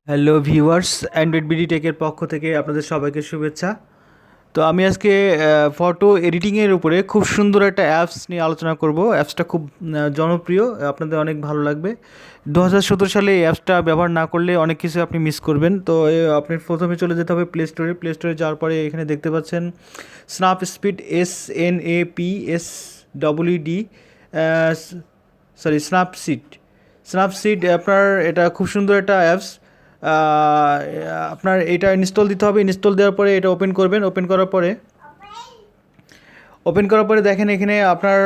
Hello viewers, Android BD টেকের পক্ষ থেকে আপনাদের সবাইকে শুভেচ্ছা। তো আমি আজকে ফটো এডিটিংয়ের উপরে খুব সুন্দর একটা অ্যাপস নিয়ে আলোচনা করব। অ্যাপসটা খুব জনপ্রিয়, আপনাদের অনেক ভালো লাগবে। 2017 সালে এই অ্যাপসটা ব্যবহার না করলে অনেক কিছু আপনি মিস করবেন। তো আপনি প্রথমে চলে যেতে হবে প্লে স্টোরে যাওয়ার পরে এখানে দেখতে পাচ্ছেন স্ন্যাপসিড, SNAPSWD, স্ন্যাপসিড। স্ন্যাপসিড আপনার এটা খুব সুন্দর একটা অ্যাপস। আপনার এটা ইনস্টল দিতে হবে। ইনস্টল দেওয়ার পরে এটা ওপেন করার পরে দেখেন এখানে আপনার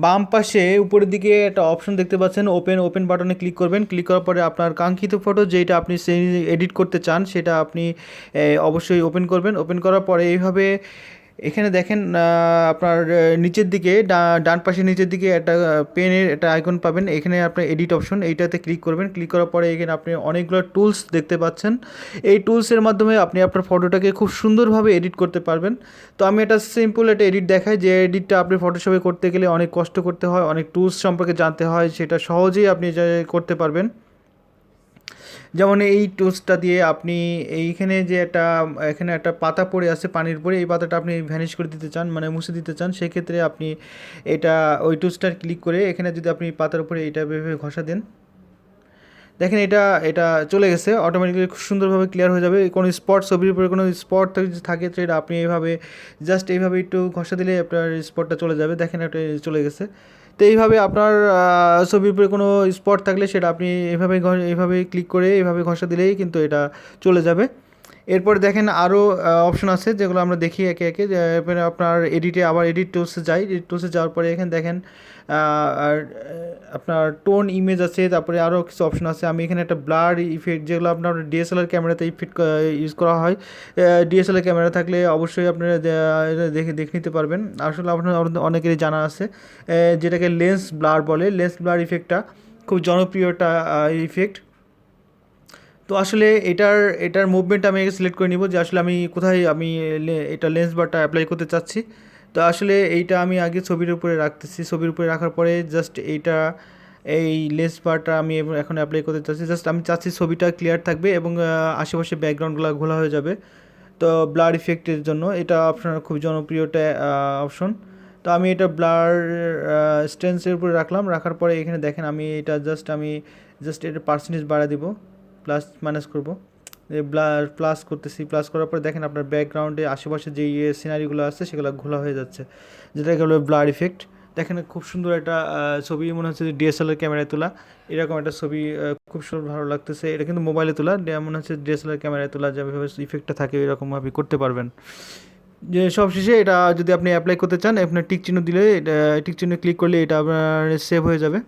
বাম পাশে উপরের দিকে একটা অপশন দেখতে পাচ্ছেন, ওপেন বাটনে ক্লিক করবেন। ক্লিক করার পরে আপনার কাঙ্ক্ষিত ফটো যেটা আপনি সেই এডিট করতে চান সেটা আপনি অবশ্যই ওপেন করবেন। ওপেন করার পরে এইভাবে এখানে দেখেন আপনার নিচের দিকে ডান পাশে নিচের দিকে একটা পেনের একটা আইকন পাবেন। এখানে আপনার এডিট অপশন, এইটাতে ক্লিক করবেন। ক্লিক করার পরে এখানে আপনি অনেকগুলো টুলস দেখতে পাচ্ছেন। এই টুলসের মাধ্যমে আপনি আপনার ফটোটাকে খুব সুন্দরভাবে এডিট করতে পারবেন। তো আমি এটা সিম্পল একটা এডিট দেখাই, যে এডিটটা আপনি ফটোশপে করতে গেলে অনেক কষ্ট করতে হয়, অনেক টুলস সম্পর্কে জানতে হয়, সেটা সহজেই আপনি করতে পারবেন। যেমন এই টুলসটা দিয়ে আপনি এইখানে যে এখানে একটা পাতা পড়ে আছে পানির পরে, এই পাতাটা আপনি ভ্যানিশ করে দিতে চান, মানে মুছে দিতে চান, সেক্ষেত্রে আপনি এটা ওই টুলসটা ক্লিক করে এখানে যদি আপনি পাতার উপরে এটা ভেবে ঘষা দেন, দেখেন এটা এটা চলে গেছে, অটোমেটিক্যালি খুব সুন্দরভাবে ক্লিয়ার হয়ে যাবে। কোনো স্পট, ছবির উপরে কোনো স্পট যদি থাকে সেটা আপনি এইভাবে জাস্ট এইভাবে একটু ঘষা দিলে আপনার স্পটটা চলে যাবে। দেখেন এটা চলে গেছে। তো এইভাবে আপনার ছবির উপরে কোনো স্পট থাকলে সেটা আপনি এইভাবে ক্লিক করে এইভাবে ঘষা দিলেই কিন্তু এটা চলে যাবে। এরপর দেখেন আরও অপশন আছে যেগুলো আমরা দেখি একে একে। যে এরপরে আপনার এডিট টুলসে যাই। এডিট টুলসে যাওয়ার পরে এখানে দেখেন আর আপনার টোন ইমেজ আছে, তারপরে আরও কিছু অপশন আছে। আমি এখানে একটা ব্লার ইফেক্ট, যেগুলো আপনার ডিএসএলআর ক্যামেরাতে ইফেক্ট ইউজ করা হয়। ডিএসএলআর ক্যামেরা থাকলে অবশ্যই আপনারা এটা দেখে নিতে পারবেন। আসলে আপনার অনেকেরই জানা আছে, যেটাকে লেন্স ব্লার বলে। লেন্স ব্লার ইফেক্টটা খুব জনপ্রিয় একটা ইফেক্ট। তো আসলে এটার মুভমেন্ট আমি সিলেক্ট করে নিব, যে আসলে আমি কোথায় আমি এটা লেন্স বারটা অ্যাপ্লাই করতে চাচ্ছি। তো আসলে এইটা আমি আগে ছবির উপরে রাখতেছি। ছবির উপরে রাখার পরে জাস্ট এই লেন্স বারটা আমি এখন অ্যাপ্লাই করতে চাচ্ছি। জাস্ট আমি চাচ্ছি ছবিটা ক্লিয়ার থাকবে এবং আশেপাশে ব্যাকগ্রাউন্ডগুলো ঘোলা হয়ে যাবে। তো ব্লার ইফেক্টের জন্য এটা আপনার খুব জনপ্রিয় একটা অপশন। তো আমি এটা ব্লার স্টেন্সের উপরে রাখার পরে এখানে দেখেন আমি জাস্ট এটা পার্সেন্টেজ বাড়া দিব, প্লাস মাইনাস করবো, প্লাস করতেছি। প্লাস করার পরে দেখেন আপনার ব্যাকগ্রাউন্ডে আশেপাশে যে সিনারিগুলো আছে সেগুলো ঘোলা হয়ে যাচ্ছে, যেটাকে হলো ব্লার ইফেক্ট। দেখেন খুব সুন্দর একটা ছবি, মনে হচ্ছে যে ডিএসএলআর ক্যামেরায় তোলা এরকম একটা ছবি। খুব সুন্দর, ভালো লাগতেছে। এটা কিন্তু মোবাইলে তোলা, মনে হচ্ছে ডিএসএলআর ক্যামেরায় তোলা যেভাবে ইফেক্টটা থাকে এরকমভাবে করতে পারবেন। যে সবশেষে এটা যদি আপনি অ্যাপ্লাই করতে চান, আপনার টিক চিহ্ন দিলে, এটা টিক চিহ্ন ক্লিক করলে এটা আপনার সেভ হয়ে যাবে।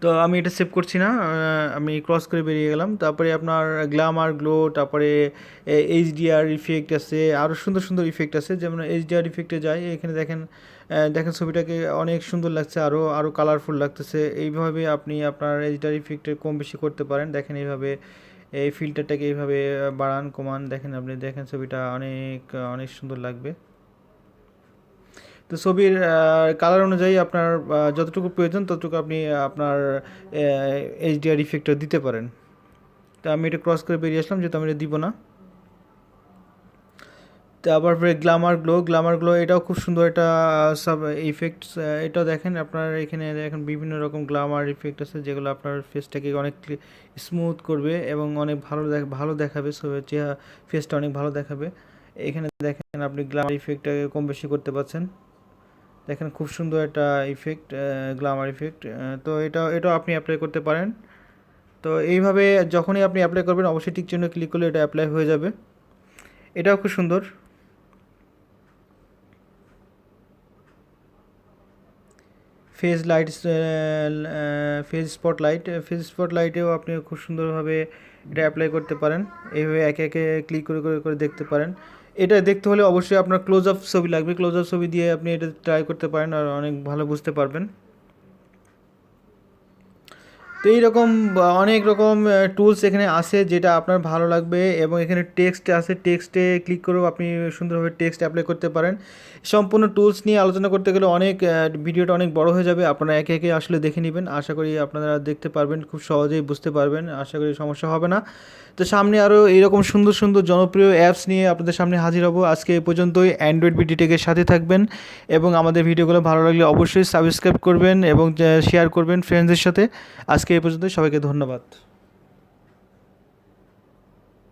তো আমি এটা সেভ করছি না, আমি ক্রস করে বেরিয়ে গেলাম। তারপরে আপনার গ্ল্যামার গ্লো, তারপরে এইচডিআর ইফেক্ট আছে, আরও সুন্দর সুন্দর ইফেক্ট আছে। যেমন এইচডিআর ইফেক্টে যাই, এখানে দেখেন ছবিটাকে অনেক সুন্দর লাগছে, আরও আরও কালারফুল লাগতেছে। এইভাবে আপনি আপনার এইচডিআর ইফেক্টে কম বেশি করতে পারেন। দেখেন এইভাবে এই ফিল্টারটাকে এইভাবে বাড়ান কমান, দেখেন ছবিটা অনেক অনেক সুন্দর লাগবে। তো ছবির কালার অনুযায়ী আপনার যতটুকু প্রয়োজন ততটুকু আপনি আপনার এইচডিআর ইফেক্টটা দিতে পারেন। তো আমি এটা ক্রস করে বেরিয়ে আসলাম, যেহেতু আমি এটা দিব না। তারপরে গ্ল্যামার গ্লো এটাও খুব সুন্দর একটা সাব ইফেক্টস। এটাও দেখেন আপনার এখানে দেখেন বিভিন্ন রকম গ্ল্যামার ইফেক্ট আছে, যেগুলো আপনার ফেসটাকে অনেক স্মুথ করবে এবং অনেক ভালো দেখাবে। ফেসটা অনেক ভালো দেখাবে। এখানে দেখেন আপনি গ্ল্যামার ইফেক্টটাকে কম বেশি করতে পারছেন। দেখেন খুব সুন্দর একটা ইফেক্ট, গ্ল্যামার ইফেক্ট। তো এটাও আপনি অ্যাপ্লাই করতে পারেন। তো এইভাবে যখনই আপনি অ্যাপ্লাই করবেন অবশ্যই টিক চিহ্ন ক্লিক করলে এটা অ্যাপ্লাই হয়ে যাবে। এটাও খুব সুন্দর। ফেস লাইট, ফেস স্পটলাইটেও আপনি খুব সুন্দরভাবে এটা অ্যাপ্লাই করতে পারেন। এইভাবে একে একে ক্লিক করে করে করে দেখতে পারেন। এটা দেখতে হলে অবশ্যই আপনার ক্লোজ আপ ছবি লাগবে। ক্লোজ আপ ছবি দিয়ে আপনি এটা ট্রাই করতে পারেন, আর অনেক ভালো বুঝতে পারবেন। তো এইরকম অনেক রকম টুলস এখানে আছে যেটা আপনার ভালো লাগবে, এবং এখানে টেক্সট আছে, টেক্সটে ক্লিক করেও আপনি সুন্দরভাবে টেক্সট অ্যাপ্লাই করতে পারেন। সম্পূর্ণ টুলস নিয়ে আলোচনা করতে গেলে অনেক ভিডিওটা অনেক বড় হয়ে যাবে, আপনারা একে একে আসলে দেখে নেবেন। আশা করি আপনারা দেখতে পারবেন, খুব সহজেই বুঝতে পারবেন, আশা করি সমস্যা হবে না। তো সামনে আরও এইরকম সুন্দর সুন্দর জনপ্রিয় অ্যাপস নিয়ে আপনাদের সামনে হাজির হব। আজকে এই পর্যন্তই। অ্যান্ড্রয়েড বিডিটেকের সাথে থাকবেন, এবং আমাদের ভিডিওগুলো ভালো লাগলে অবশ্যই সাবস্ক্রাইব করবেন এবং শেয়ার করবেন ফ্রেন্ডসদের সাথে। আজকে এই পর্যন্তই, সবাইকে ধন্যবাদ।